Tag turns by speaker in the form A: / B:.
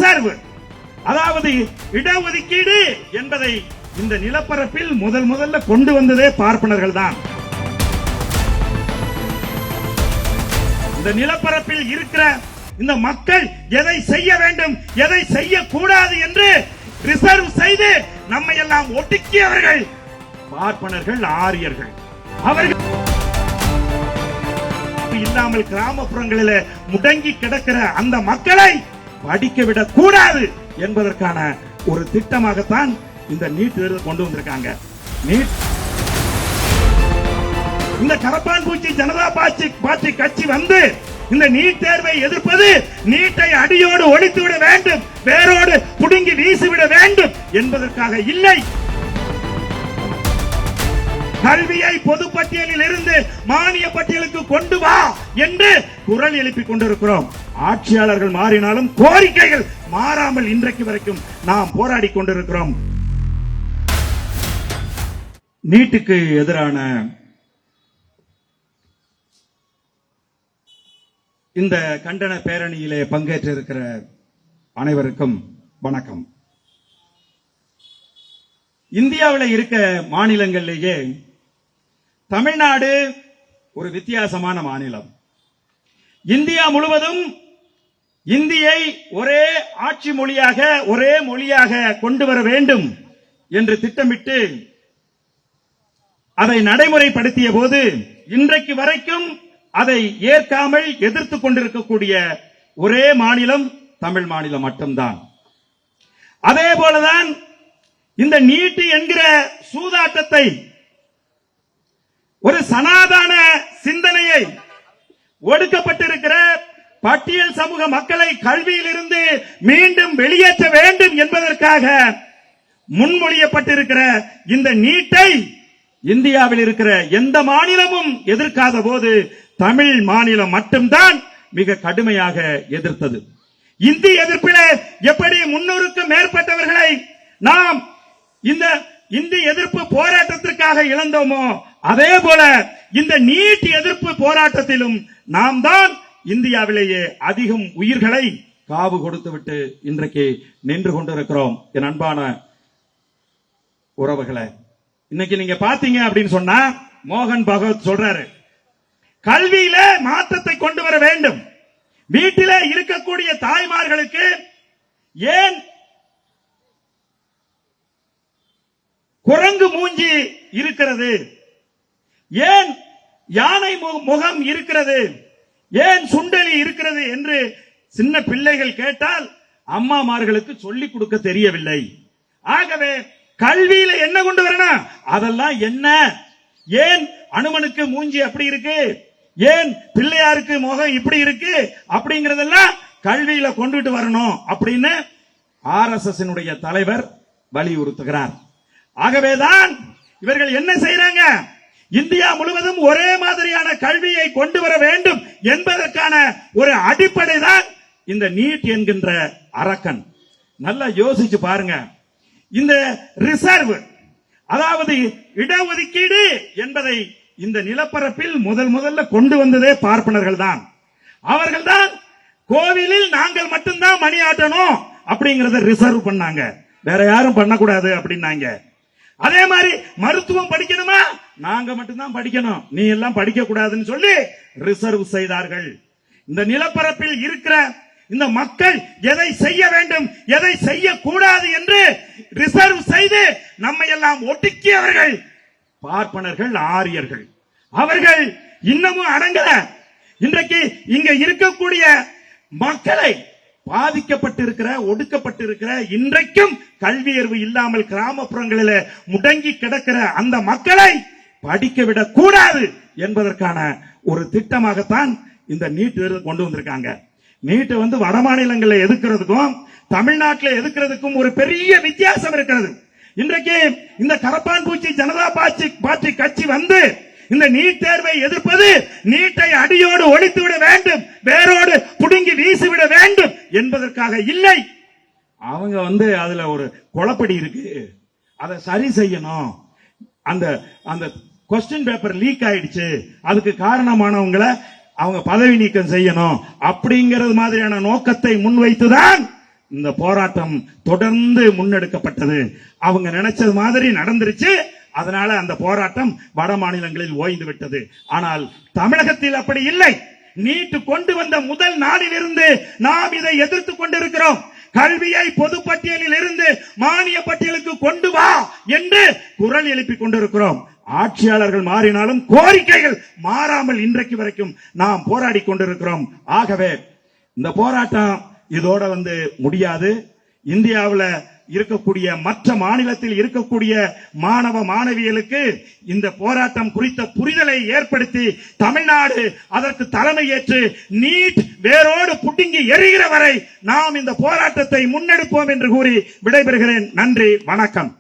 A: Reserve, அதாவது இடஒதுக்கீடு என்பதை இந்த நிலப்பரப்பில் முதல்ல கொண்டு வந்ததே பார்ப்பனர்கள் தான். இந்த நிலப்பரப்பில் இருக்கிற இந்த மக்கள் எதை செய்ய வேண்டும், எதை செய்யக்கூடாது என்று ரிசர்வ் செய்து நம்மை எல்லாம் ஒடுக்கியவர்கள் பார்ப்பனர்கள், ஆரியர்கள். அவர்கள் இல்லாமல் கிராமப்புறங்களில் முடங்கி கிடக்கிற அந்த மக்களை படிக்க விடக் கூடாது என்பதற்கான ஒரு திட்டமாகத்தான் இந்த நீட் தேர்வு கொண்டு வந்திருக்காங்க. நீட் இந்த கரப்பான் பூச்சி ஜனதா பார்ட்டி கட்சி வந்து இந்த நீட் தேர்வை எதிர்ப்பது நீட்டை அடியோடு ஒழித்துவிட வேண்டும், வேரோடு புடுங்கி வீசிவிட வேண்டும் என்பதற்காக இல்லை. கல்வியை பொதுப்பட்டியலில் இருந்து மானிய பட்டியலுக்கு கொண்டு வா என்று குரல் எழுப்பிக் கொண்டிருக்கிறோம். ஆட்சியாளர்கள் மாறினாலும் கோரிக்கைகள் மாறாமல் இன்றைக்கு வரைக்கும் நாம் போராடி கொண்டிருக்கிறோம். நீட்டுக்கு எதிரான இந்த கண்டன பேரணியிலே பங்கேற்றிருக்கிற அனைவருக்கும் வணக்கம். இந்தியாவில் இருக்க மாநிலங்களிலேயே தமிழ்நாடு ஒரு வித்தியாசமான மாநிலம். இந்தியா முழுவதும் இந்தியை ஒரே ஆட்சி மொழியாக, ஒரே மொழியாக கொண்டு வர வேண்டும் என்று திட்டமிட்டு அதை நடைமுறைப்படுத்திய போது இன்றைக்கு வரைக்கும் அதை ஏற்காமல் எதிர்த்துக் கொண்டிருக்கக்கூடிய ஒரே மாநிலம் தமிழ் மாநிலம் மட்டும்தான். அதே போலதான் இந்த நீட் என்கிற சூதாட்டத்தை, ஒரு சனாதன சிந்தனையை, ஒடுக்கப்பட்டிருக்கிற பட்டியல் சமூக மக்களை கல்வியிலிருந்து மீண்டும் வெளியேற்ற வேண்டும் என்பதற்காக முன்மொழியப்பட்டிருக்கிற இந்த நீட்டை இந்தியாவில் இருக்கிற எந்த மாநிலமும் எதிர்க்காத போது தமிழ் மாநிலம் மட்டும்தான் மிக கடுமையாக எதிர்த்தது. இந்தி எதிர்ப்பிலே எப்படி 300க்கும் மேற்பட்டவர்களை நாம் இந்த இந்தி எதிர்ப்பு போராட்டத்திற்காக இழந்தோமோ, அதே போல இந்த நீட் எதிர்ப்பு போராட்டத்திலும் நாம் தான் இந்தியாவிலேயே அதிகம் உயிர்களை காவு கொடுத்துவிட்டு இன்றைக்கு நின்று கொண்டிருக்கிறோம். என் அன்பான உறவுகளை, இன்னைக்கு நீங்க பாத்தீங்க அப்படின்னு சொன்னா மோகன் பகவத் சொல்றாரு, கல்வியில மாற்றத்தை கொண்டு வர வேண்டும். வீட்டிலே இருக்கக்கூடிய தாய்மார்களுக்கு ஏன் குரங்கு மூஞ்சி இருக்கிறது, ஏன் யானை முகம் இருக்கிறது, ஏன் சுண்டலி இருக்கிறது என்று சின்ன பிள்ளைகள் கேட்டால் அம்மாமார்களுக்கு சொல்லிக் கொடுக்க தெரியவில்லை. ஆகவே கல்வியில என்ன கொண்டு வரணும், அதெல்லாம் என்ன, ஏன் அனுமனுக்கு மூஞ்சி அப்படி இருக்கு, ஏன் பிள்ளையாருக்கு முகம் இப்படி இருக்கு அப்படிங்கறதெல்லாம் கல்வியில கொண்டுட்டு வரணும் அப்படின்னு RSS தலைவர் வலியுறுத்துகிறார். ஆகவேதான் இவர்கள் என்ன செய்யறாங்க, இந்தியா முழுவதும் ஒரே மாதிரியான கல்வியை கொண்டு வர வேண்டும் என்பதற்கான ஒரு அடிப்படை தான் இந்த நீட் என்கின்ற அரக்கன். நல்லா யோசிச்சு பாருங்க. இந்த ரிசர்வ், அதாவது இடஒதுக்கீடு என்பதை இந்த நிலப்பரப்பில் முதல்ல கொண்டு வந்ததே பார்ப்பனர்கள் தான். அவர்கள் தான் கோவிலில் நாங்கள் மட்டும்தான் மணி ஆட்டணும் அப்படிங்கறத ரிசர்வ் பண்ணாங்க, வேற யாரும் பண்ணக்கூடாது அப்படின்னாங்க. அதே மாதிரி மருத்துவம் படிக்கணுமா, நாங்க மட்டும்தான் படிக்கணும், நீ எல்லாம் படிக்க கூடாதுன்னு சொல்லி ரிசர்வ் செய்தார்கள். இந்த நிலப்பரப்பில் இருக்கிற இந்த மக்கள் எதை செய்ய வேண்டும், எதை செய்யக்கூடாது என்று ரிசர்வ் செய்து நம்மை எல்லாம் ஒடுக்கியவர்கள் பார்ப்பனர்கள், ஆரியர்கள். அவர்கள் இன்னமும் அடங்கல. இன்றைக்கு இங்க இருக்கக்கூடிய மக்களை, பாதிக்கப்பட்டிருக்கிற, ஒடுக்கப்பட்டிருக்கிற, இன்றைக்கும் கல்வியறிவு இல்லாமல் கிராமப்புறங்களில் முடங்கி கிடக்கிற அந்த மக்களை படிக்க விடக் கூடாது என்பதற்கான ஒரு திட்டமாகத்தான் இந்த நீட் கொண்டு வந்திருக்காங்க. நீட் வட மாநிலங்களில் எதிர்க்கிறதுக்கும் தமிழ்நாட்டில் எதிர்க்கிறதுக்கும் ஒரு பெரிய வித்தியாசம் இருக்கிறது. இன்றைக்கு இந்த கரப்பான் பூச்சி ஜனதா பார்ட்டி கட்சி வந்து இந்த நீட் தேர்வை எதிர்ப்பது நீட்டை அடியோடு ஒழித்துவிட வேண்டும், வேரோடு புடுங்கி வீசிவிட வேண்டும் என்பதற்காக இல்லை. அவங்க அதுல ஒரு குழப்படி இருக்கு, அதை சரி செய்யணும். அந்த கொஸ்டின் பேப்பர் லீக் ஆயிடுச்சு, அதுக்கு காரணமானவங்களை அவங்க பதவி நீக்கம் செய்யணும் அப்படிங்கிறது மாதிரியான நோக்கத்தை முன்வைத்துதான் இந்த போராட்டம் தொடர்ந்து முன்னெடுக்கப்பட்டது. அவங்க நினைச்சது மாதிரி நடந்துருச்சு. அதனால அந்த போராட்டம் வட மாநிலங்களில் ஓய்ந்து விட்டது. ஆனால் தமிழகத்தில் அப்படி இல்லை. நீட்டு கொண்டு வந்த முதல் நாளிலிருந்து நாம் இதை எதிர்த்து கொண்டிருக்கிறோம். கல்வியை பொதுப்பட்டியலில் இருந்து மானிய பட்டியலுக்கு கொண்டு வா என்று குரல் எழுப்பிக் கொண்டிருக்கிறோம். ஆட்சியாளர்கள் மாறினாலும் கோரிக்கைகள் மாறாமல் இன்றைக்கு வரைக்கும் நாம் போராடி கொண்டிருக்கிறோம். ஆகவே இந்த போராட்டம் இதோட முடியாது. இந்தியாவில் இருக்கக்கூடிய மற்ற மாநிலத்தில் இருக்கக்கூடிய மாணவ மாணவிகளுக்கு இந்த போராட்டம் குறித்த புரிதலை ஏற்படுத்தி தமிழ்நாடு அதற்கு தலைமை ஏற்று நீட் வேரோடு புடுங்கி எரிகிற வரை நாம் இந்த போராட்டத்தை முன்னெடுப்போம் என்று கூறி விடைபெறுகிறேன். நன்றி, வணக்கம்.